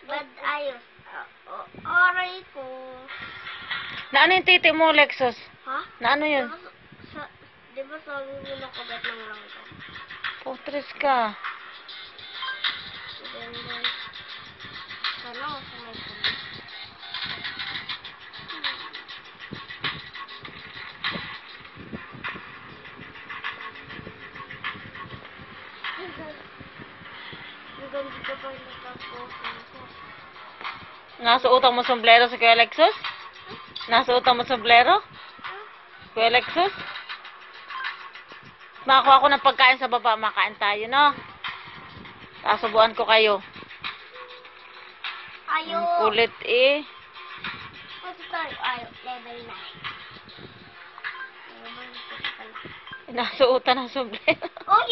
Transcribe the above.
Bad ayos. Aray ko. Na ano yung titi mo, Lexus? Ha? Na ano yun? Di ba sabi mo nakagat ng langka? Putres ka. Then, sana ako sa may pulis. Hanggang dito pa yung natapusin ko. Nasuotang mo sombrero si Kuya Lexus? Nasuotang mo sombrero? Kuya Lexus? Makakuha ko ng pagkain sa baba. Makain tayo, no? Kasubuan ko kayo. Ayo! Ang kulit eh. Ito tayo. Ayo. Level 9. Nasuotan ng sombrero. Okay.